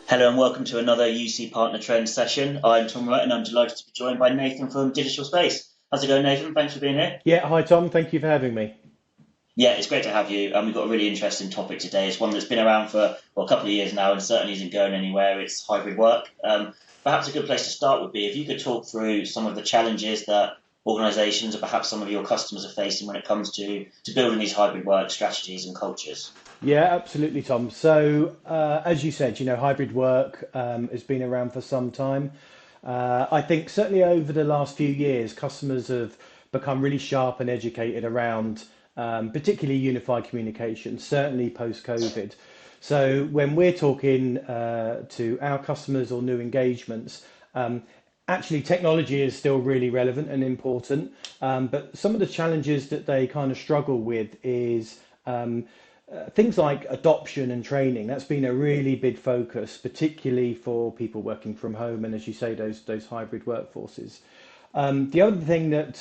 Hello and welcome to another UC Partner Trend session. I'm Tom Wright and I'm delighted to be joined by Nathan from Digital Space. How's it going, Nathan? Thanks for being here. Yeah, hi Tom, thank you for having me. Yeah, it's great to have you. We've got a really interesting topic today. It's one that's been around for a couple of years now and certainly isn't going anywhere. It's hybrid work. Perhaps a good place to start would be if you could talk through some of the challenges that organisations or perhaps some of your customers are facing when it comes to building these hybrid work strategies and cultures. Yeah, absolutely, Tom. So, as you said, hybrid work has been around for some time. I think certainly over the last few years, customers have become really sharp and educated around particularly unified communication, certainly post-COVID. So when we're talking to our customers or new engagements, actually technology is still really relevant and important. But some of the challenges that they kind of struggle with is things like adoption and training. That's been a really big focus, particularly for people working from home and, as you say, those hybrid workforces. The other thing that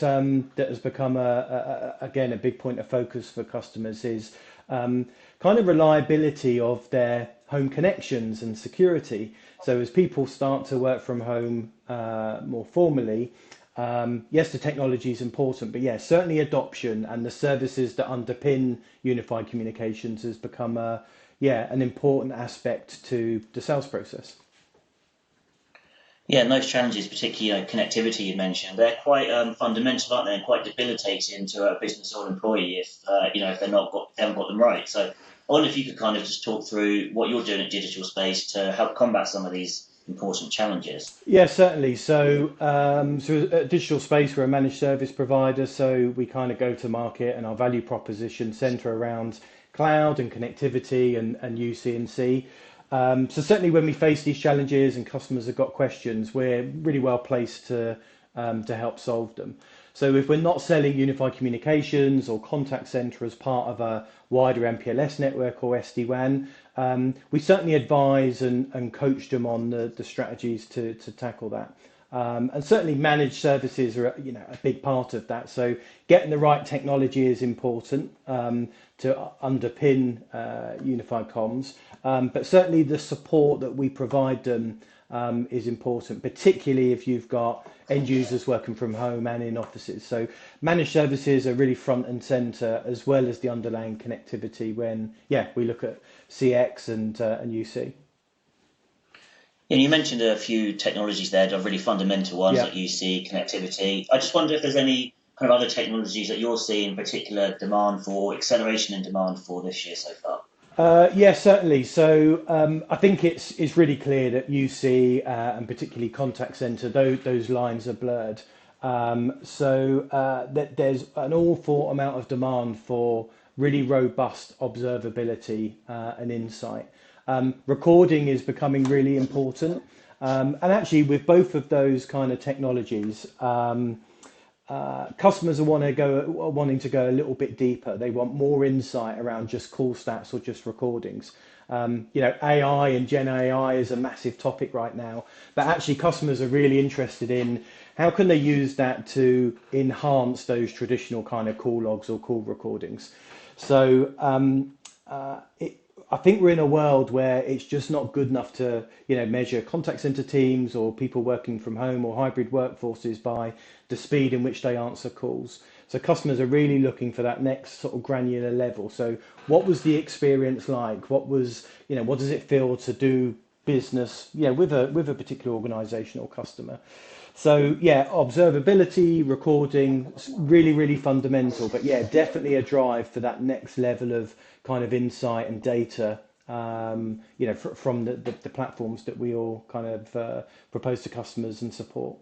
has become again a big point of focus for customers is kind of reliability of their home connections and security. So as people start to work from home more formally, yes, the technology is important, but yeah, certainly adoption and the services that underpin unified communications has become an important aspect to the sales process. Yeah, and those challenges, particularly connectivity you mentioned, they're quite fundamental, aren't they? And quite debilitating to a business or an employee if they haven't got them right. So I wonder if you could kind of just talk through what you're doing at Digital Space to help combat some of these important challenges. Yeah, certainly. So at Digital Space, we're a managed service provider, so we kind of go to market, and our value proposition centre around cloud and connectivity and UC&C. So certainly, when we face these challenges and customers have got questions, we're really well placed to help solve them. So if we're not selling unified communications or contact center as part of a wider MPLS network or SD-WAN, we certainly advise and coach them on the strategies to tackle that. And certainly managed services are a big part of that. So getting the right technology is important to underpin unified comms. But certainly the support that we provide them is important, particularly if you've got end users working from home and in offices. So managed services are really front and center, as well as the underlying connectivity when, we look at CX and UC. Yeah, you mentioned a few technologies there that are really fundamental ones Yeah. like UC, connectivity. I just wonder if there's any kind of other technologies that you're seeing particular demand for, acceleration in demand for this year so far. Yeah, certainly. So I think it's really clear that UC and particularly contact center, those lines are blurred. That there's an awful amount of demand for really robust observability and insight. Recording is becoming really important. And actually, with both of those kind of technologies, customers are wanting to go a little bit deeper. They want more insight around just call stats or just recordings. AI and Gen AI is a massive topic right now, but actually customers are really interested in how can they use that to enhance those traditional kind of call logs or call recordings. So I think we're in a world where it's just not good enough to, measure contact center teams or people working from home or hybrid workforces by the speed in which they answer calls. So customers are really looking for that next sort of granular level. So what was the experience like? What does it feel to do business, with a particular organization or customer? So yeah, observability, recording, really, really fundamental. But yeah, definitely a drive for that next level of kind of insight and data, from the platforms that we all kind of propose to customers and support.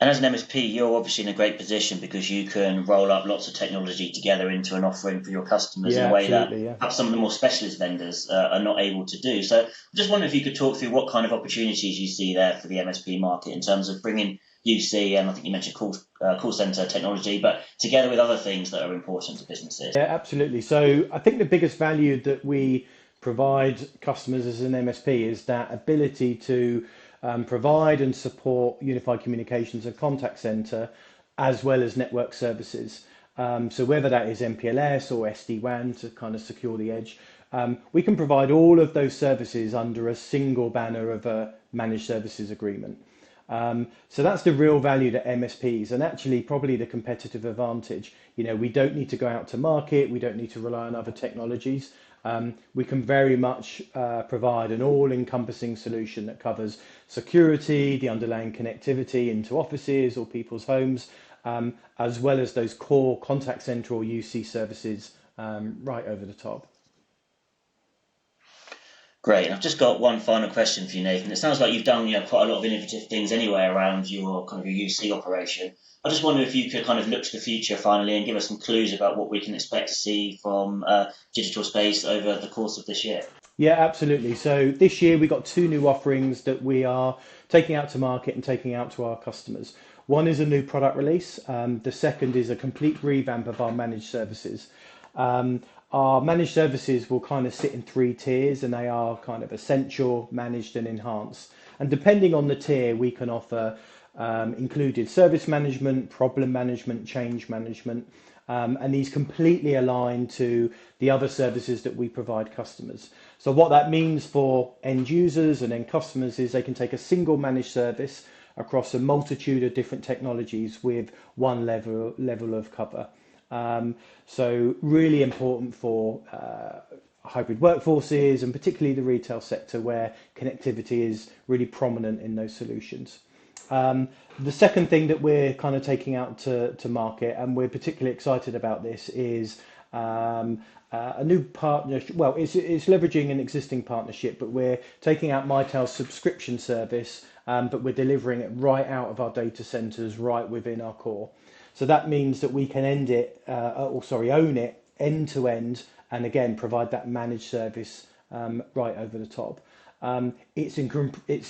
And as an MSP, you're obviously in a great position because you can roll up lots of technology together into an offering for your customers in Yeah, a way that absolutely. Yeah. perhaps some of the more specialist vendors are not able to do. So I just wonder if you could talk through what kind of opportunities you see there for the MSP market in terms of bringing UC, and I think you mentioned call center technology, but together with other things that are important to businesses. Yeah, absolutely. So I think the biggest value that we provide customers as an MSP is that ability to provide and support unified communications and contact center as well as network services. So whether that is MPLS or SD-WAN to kind of secure the edge, We can provide all of those services under a single banner of a managed services agreement. So that's the real value to MSPs, and actually probably the competitive advantage. We don't need to go out to market. We don't need to rely on other technologies. We can very much provide an all-encompassing solution that covers security, the underlying connectivity into offices or people's homes, as well as those core contact center or UC services right over the top. Great. And I've just got one final question for you, Nathan. It sounds like you've done quite a lot of innovative things anyway around your kind of your UC operation. I just wonder if you could kind of look to the future finally and give us some clues about what we can expect to see from Digital Space over the course of this year. Yeah, absolutely. So this year we got two new offerings that we are taking out to market and taking out to our customers. One is a new product release. The second is a complete revamp of our managed services. Our managed services will kind of sit in three tiers, and they are kind of essential, managed, and enhanced. And depending on the tier, we can offer included service management, problem management, change management, and these completely align to the other services that we provide customers. So what that means for end users and end customers is they can take a single managed service across a multitude of different technologies with one level of cover. So really important for hybrid workforces, and particularly the retail sector where connectivity is really prominent in those solutions. The second thing that we're kind of taking out to market, and we're particularly excited about this, is a new partnership. Well, it's leveraging an existing partnership, but we're taking out Mitel's subscription service, but we're delivering it right out of our data centers, right within our core. So that means that we can own it end to end, and again provide that managed service right over the top. It's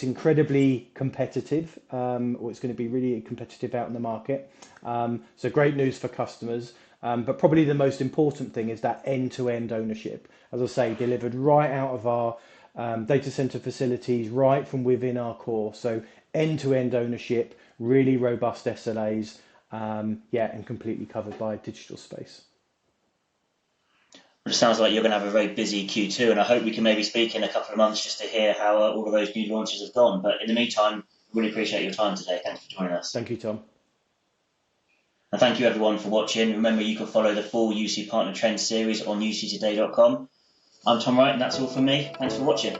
incredibly competitive, or it's going to be really competitive out in the market. So great news for customers, but probably the most important thing is that end-to-end ownership. As I say, delivered right out of our data center facilities, right from within our core. So end-to-end ownership, really robust SLAs. And completely covered by Digital Space. It sounds like you're going to have a very busy Q2, and I hope we can maybe speak in a couple of months just to hear how all of those new launches have gone. But in the meantime, really appreciate your time today. Thanks for joining us. Thank you, Tom. And thank you everyone for watching. Remember, you can follow the full UC Partner Trends series on uctoday.com. I'm Tom Wright, and that's all from me. Thanks for watching.